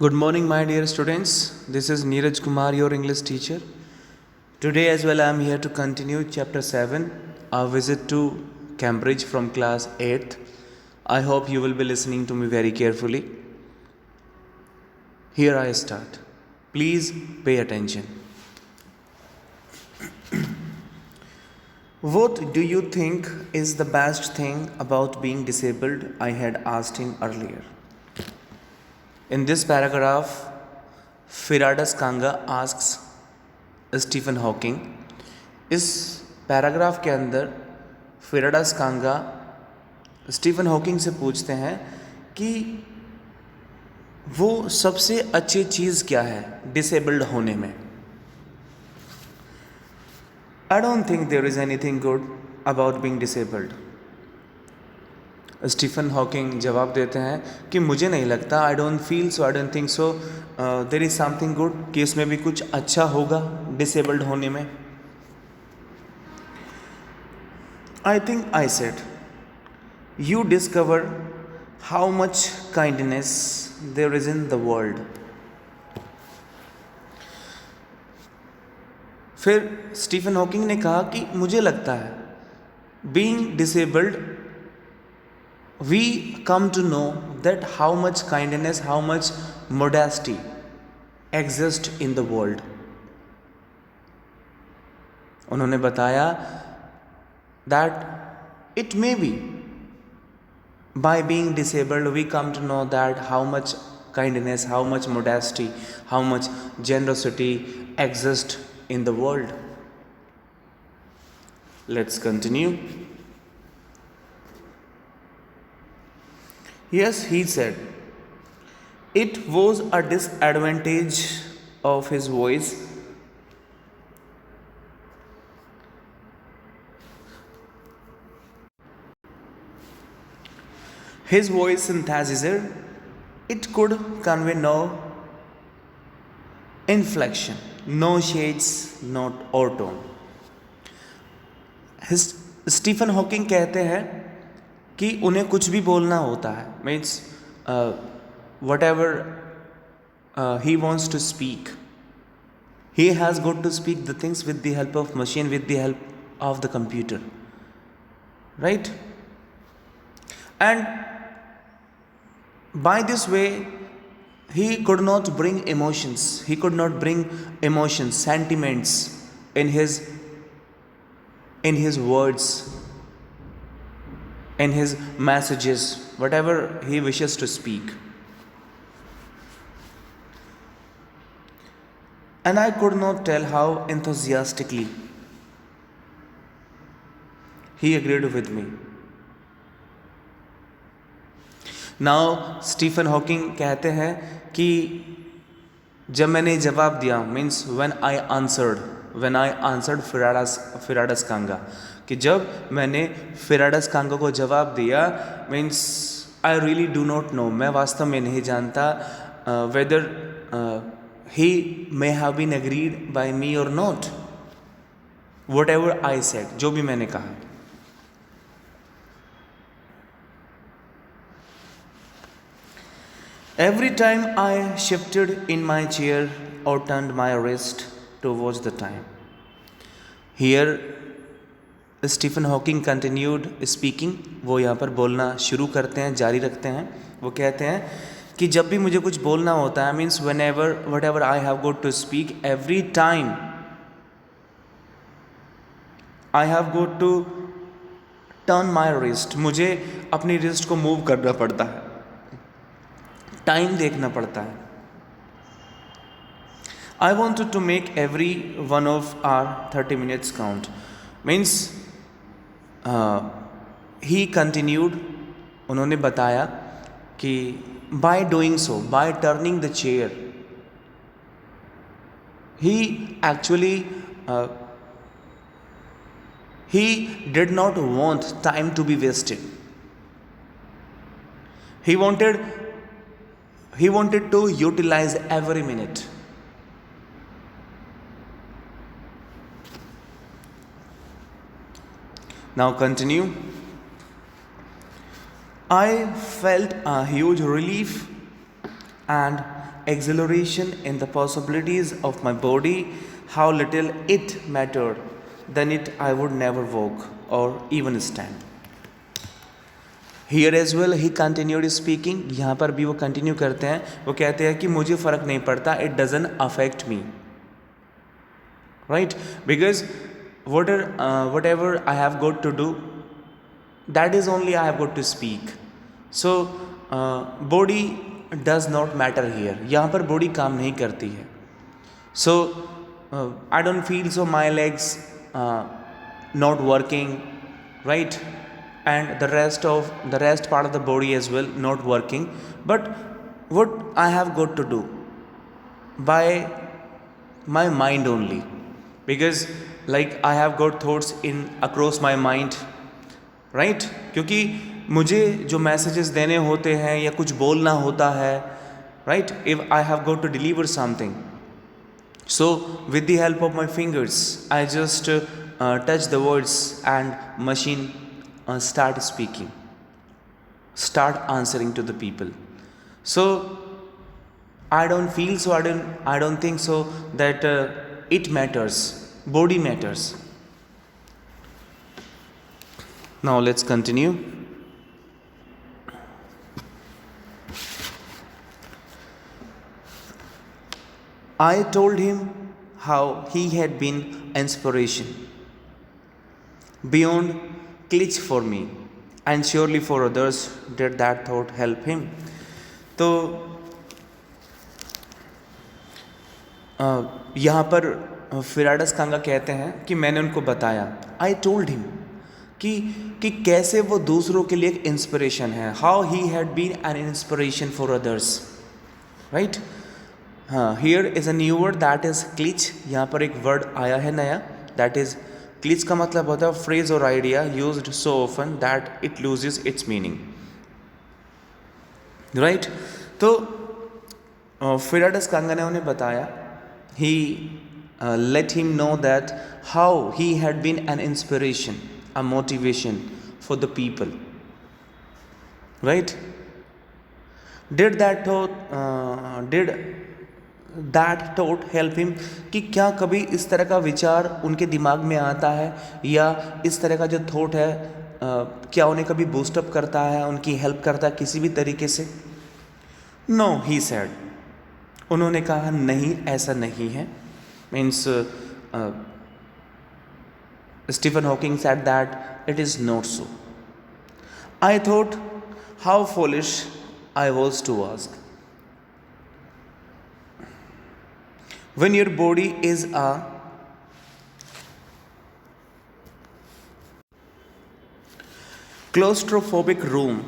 Good morning, my dear students. This is Neeraj Kumar, your English teacher. Today, as well, I am here to continue Chapter 7, our visit to Cambridge from class 8th. I hope you will be listening to me very carefully. Here I start. Please pay attention. What do you think is the best thing about being disabled? I had asked him earlier. In this paragraph, Firadas Kanga asks Stephen Hawking. इस paragraph के अंदर फिराडस कांगा Stephen Hawking से पूछते हैं कि वो सबसे अच्छी चीज़ क्या है डिसेबल्ड होने में. I don't think there is anything good about being disabled. Stephen Hawking जवाब देते हैं कि मुझे नहीं लगता, I don't feel so, I don't think so there is something good, कि इसमें भी कुछ अच्छा होगा डिसेबल्ड होने में. I think I said you discover how much kindness there is in the world. फिर स्टीफन हॉकिंग ने कहा कि मुझे लगता है being disabled we come to know that how much kindness, how much modesty exists in the world. उन्होंने बताया that it may be by being disabled we come to know that how much kindness, how much modesty, how much generosity exists in the world. Let's continue. Yes, he said, it was a disadvantage of his voice. His voice synthesizer, it could convey no inflection, no shades, not or tone. Stephen Hawking कहते हैं कि उन्हें कुछ भी बोलना होता है, means whatever he wants to speak, he has got to speak the things with the help of machine, with the help of the computer, right. And by this way he could not bring emotions, he could not bring emotions, sentiments in his words, in his messages, whatever he wishes to speak. And I could not tell how enthusiastically he agreed with me. Now Stephen Hawking कहते हैं कि जब मैंने जवाब दिया, means when I answered फिराडस कांगा, कि जब मैंने फिराडस कांगा को जवाब दिया, means I really do not know, मैं वास्तव में नहीं जानता whether he may have been agreed by me और not, whatever I said, जो भी मैंने कहा. Every time I shifted in my chair or turned my wrist towards the time. Here Stephen Hawking continued speaking. वो यहाँ पर बोलना शुरू करते हैं, जारी रखते हैं. वो कहते हैं कि जब भी मुझे कुछ बोलना होता है, means whatever I have got to speak, every time I have got to turn my wrist. मुझे अपनी रिस्ट को मूव करना पड़ता है, टाइम देखना पड़ता है. I wanted to make every one of our 30 minutes count. Means he continued, उन्होंने बताया कि by doing so, by turning the chair, he actually he did not want time to be wasted. He wanted to utilize every minute. Now continue. I felt a huge relief and exhilaration in the possibilities of my body, how little it mattered, then it I would never walk or even stand. Here as well he continued speaking. यहाँ पर भी वो continue करते हैं, वो कहते हैं कि मुझे फ़र्क नहीं पड़ता, it doesn't affect me, right? Because whatever I have got to do, that is only I have got to speak. So body does not matter here. यहाँ पर body काम नहीं करती है. So I don't feel so my legs not working, right? And the rest part of the body as well not working. But what I have got to do by my mind only, because like I have got thoughts in across my mind, right? क्योंकि मुझे जो messages देने होते हैं या कुछ बोलना होता है, right? If I have got to deliver something, so with the help of my fingers I just touch the words and machine start speaking, start answering to the people. So I don't feel so, I don't think so that it matters, body matters. Now let's continue. I told him how he had been inspiration beyond glitch for me and surely for others. Did that thought help him? तो यहाँ पर फिराडस कांगा कहते हैं कि मैंने उनको बताया, I told him कि कैसे वो दूसरों के लिए एक इंस्पिरेशन है, how he had been an inspiration for others, right? हाँ, here is a new word that is cliche. यहाँ पर एक वर्ड आया है नया, दैट इज़ क्लिच. का मतलब होता है फ्रेज और idea used so often that it loses it's meaning, right? तो फिराडस कांगा ने उन्हें बताया, ही let him know that how he had been an inspiration, a motivation for the people, right? Did that thought help him? कि क्या कभी इस तरह का विचार उनके दिमाग में आता है, या इस तरह का जो थॉट है क्या उन्हें कभी बूस्टअप करता है, उनकी हेल्प करता है किसी भी तरीके से? No, he said. उन्होंने कहा नहीं, ऐसा नहीं है. Means Stephen Hawking said that it is not so. I thought how foolish I was to ask. When your body is a claustrophobic room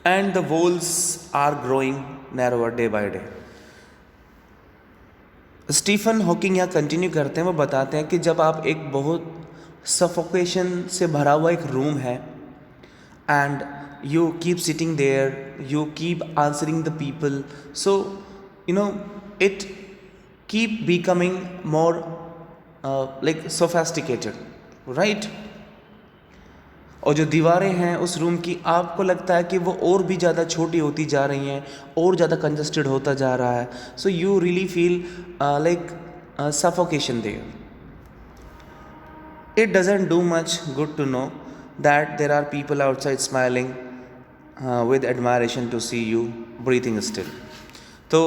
and the walls are growing narrower day by day. Stephen Hawking यहाँ continue करते हैं, वो बताते हैं कि जब आप एक बहुत सफोकेशन से भरा हुआ एक रूम है and you keep sitting there, you keep answering the people, so you know it keep becoming more like sophisticated, right? और जो दीवारें हैं उस रूम की, आपको लगता है कि वो और भी ज़्यादा छोटी होती जा रही हैं, और ज़्यादा कंजस्टेड होता जा रहा है. So you really feel like suffocation there. It doesn't do much good to know that there are people outside smiling with admiration to see you breathing still. तो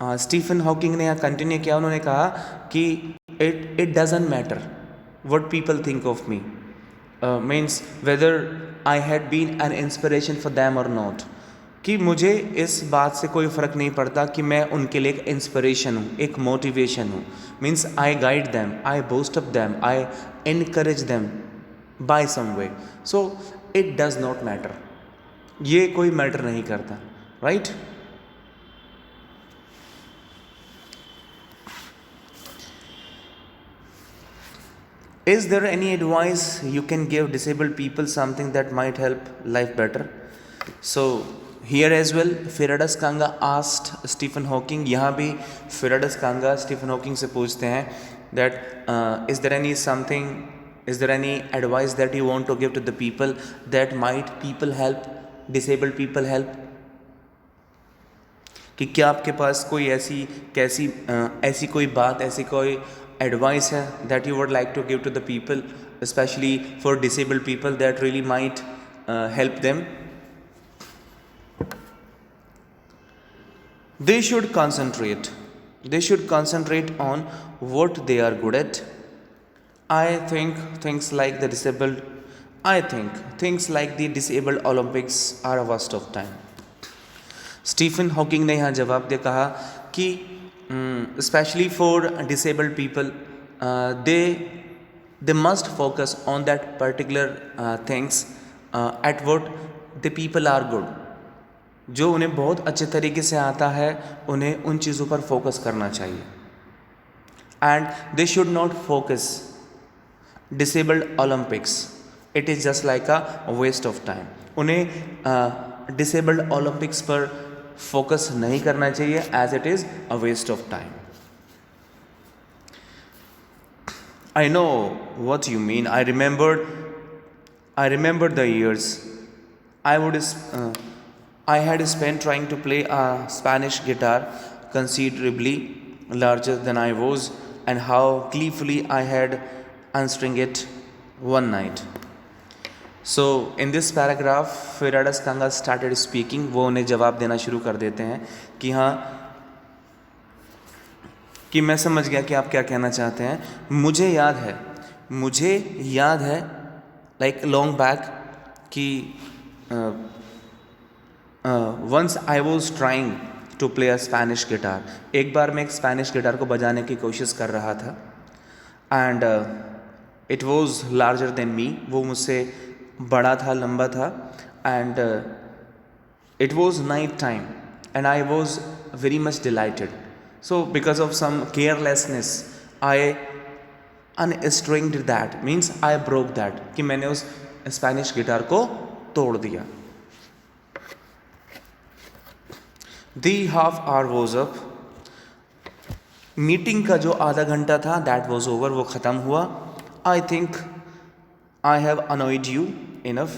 स्टीफन हॉकिंग ने यहाँ कंटिन्यू किया, उन्होंने कहा कि it doesn't matter what people think of me. Means whether I had been an inspiration for them or not. कि मुझे इस बात से कोई फ़र्क नहीं पड़ता कि मैं उनके लिए एक इंस्पिरेशन हूँ, एक मोटिवेशन हूँ. Means I guide them, I boost up them, I encourage them by some way. So it does not matter. ये कोई मैटर नहीं करता, right? Is there any advice you can give disabled people, something that might help life better? So here as well, Firadus Kanga asked Stephen Hawking. यहाँ भी Firadus Kanga Stephen Hawking से पूछते हैं that is there any advice that you want to give to the people that might people help, disabled people help? कि क्या आपके पास कोई ऐसी कोई बात, ऐसी कोई एडवाइस है that you would like to give to the people, specially for disabled people, that really might help them. They should concentrate. They should concentrate on what they are good at. I think things like the disabled. I think things like the disabled Olympics are a waste of time. Stephen Hawking ने यहाँ जवाब दे कहा कि specially for disabled people they must focus on that particular things at what the people are good. जो उन्हें बहुत अच्छे तरीके से आता है उन्हें उन चीज़ों पर फोकस करना चाहिए. And they should not focus disabled Olympics, it is just like a waste of time. उन्हें डिसेबल्ड ओलंपिक्स पर फोकस नहीं करना चाहिए as it is a waste of time. I know what you mean. I remembered the years I had spent trying to play a Spanish guitar considerably larger than I was, and how gleefully I had unstring it one night. So in this paragraph, Firadas Kanga started speaking. वो उन्हें जवाब देना शुरू कर देते हैं कि हाँ, कि मैं समझ गया कि आप क्या कहना चाहते हैं. मुझे याद है लाइक लॉन्ग बैक कि once I was trying to play a Spanish guitar. एक बार मैं एक स्पेनिश गिटार को बजाने की कोशिश कर रहा था. And it was larger than me. वो मुझसे बड़ा था, लंबा था. And it was night time and I was very much delighted. So because of some carelessness I unstringed that, means I broke that, कि मैंने उस स्पेनिश गिटार को तोड़ दिया. The half hour was up. Meeting का जो आधा घंटा था that was over, वो ख़त्म हुआ. I think I have annoyed you enough.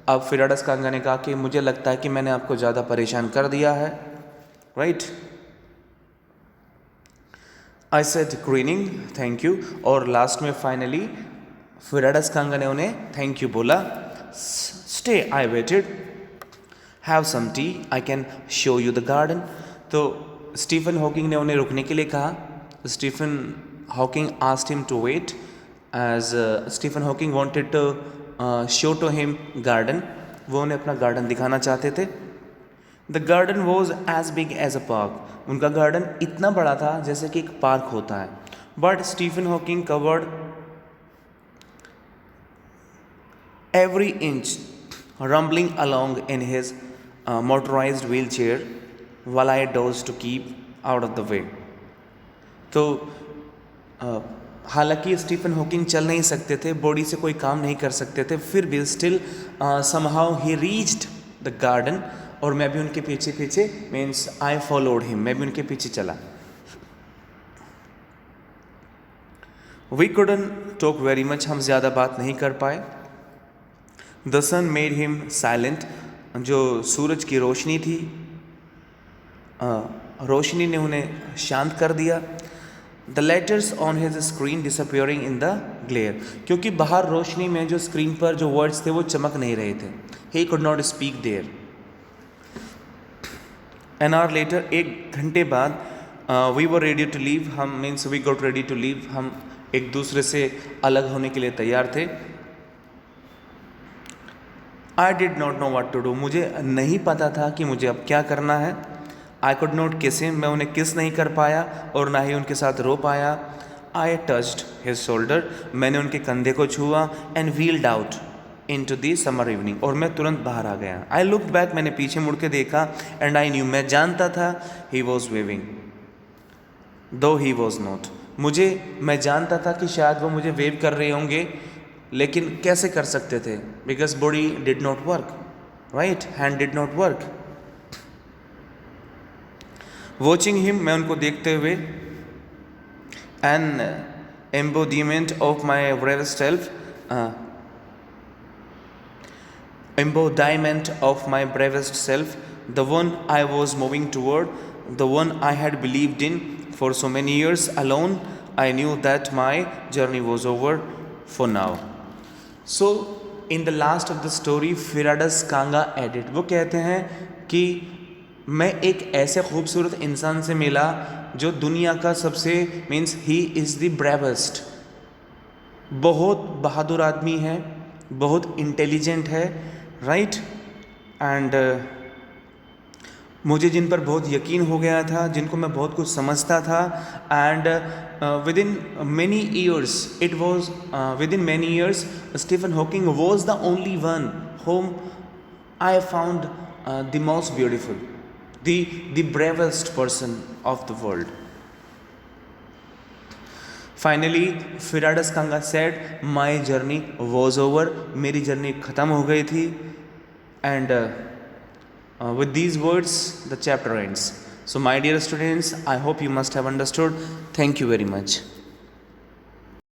अब फिराडस कांगा ने कहा कि मुझे लगता है कि मैंने आपको ज़्यादा परेशान कर दिया है. Right? I said grinning thank you. और लास्ट में फाइनली फिराडस कांगा ने उन्हें थैंक यू बोला. Stay, I waited. Have some tea, I can show you the garden. तो स्टीफन हॉकिंग ने उन्हें रुकने के लिए कहा. Stephen Hawking asked him to wait as Stephen Hawking wanted to show to him garden. वो उन्हें अपना गार्डन दिखाना चाहते थे. The garden was as big as a park. उनका गार्डन इतना बड़ा था जैसे कि एक पार्क होता है. But Stephen Hawking covered every inch, rumbling along in his motorized wheelchair while I dozed to keep out of the way. तो हालांकि स्टीफन हॉकिंग चल नहीं सकते थे, बॉडी से कोई काम नहीं कर सकते थे, फिर भी still somehow he reached the garden. और मैं भी उनके पीछे पीछे, मीन्स आई फॉलोड हिम, मैं भी उनके पीछे चला. We couldn't talk very much, हम ज़्यादा बात नहीं कर पाए. The sun made him silent. जो सूरज की रोशनी थी, रोशनी ने उन्हें शांत कर दिया. The letters on his screen disappearing in the glare. क्योंकि बाहर रोशनी में जो स्क्रीन पर जो वर्ड्स थे वो चमक नहीं रहे थे. He could not speak there. An hour later, एक घंटे बाद, we were ready to leave. हम means we got ready to leave. हम एक दूसरे से अलग होने के लिए तैयार थे. I did not know what to do. मुझे नहीं पता था कि मुझे अब क्या करना है. आई कुड नॉट किस हिम. मैं उन्हें किस नहीं कर पाया और ना ही उनके साथ रो पाया. I touched his shoulder. मैंने उनके कंधे को छुआ. And wheeled out into the summer evening. और मैं तुरंत बाहर आ गया. I looked back. मैंने पीछे मुड़ के देखा. एंड आई न्यू, मैं जानता था, ही वॉज वेविंग दो ही वॉज नॉट. मैं जानता था कि शायद वो मुझे वेव कर रहे होंगे, लेकिन कैसे कर सकते थे? Because body did not work, right, hand did not work. Watching him, मैं उनको देखते हुए, an embodiment of my bravest self, embodiment of my bravest self, the one I was moving toward, the one I had believed in for so many years alone, I knew that my journey was over for now. So in the last of the story, Firadus Kanga added, वो कहते हैं कि मैं एक ऐसे खूबसूरत इंसान से मिला जो दुनिया का सबसे means he is the bravest, बहुत बहादुर आदमी है, बहुत इंटेलिजेंट है, राइट। एंड मुझे जिन पर बहुत यकीन हो गया था, जिनको मैं बहुत कुछ समझता था, and within many years Stephen Hawking was the only one whom I found the most beautiful, the bravest person of the world. Finally फिराडस कांगा said my journey was over, मेरी जर्नी ख़त्म हो गई थी। And with these words the chapter ends. So my dear students, I hope you must have understood. Thank you very much.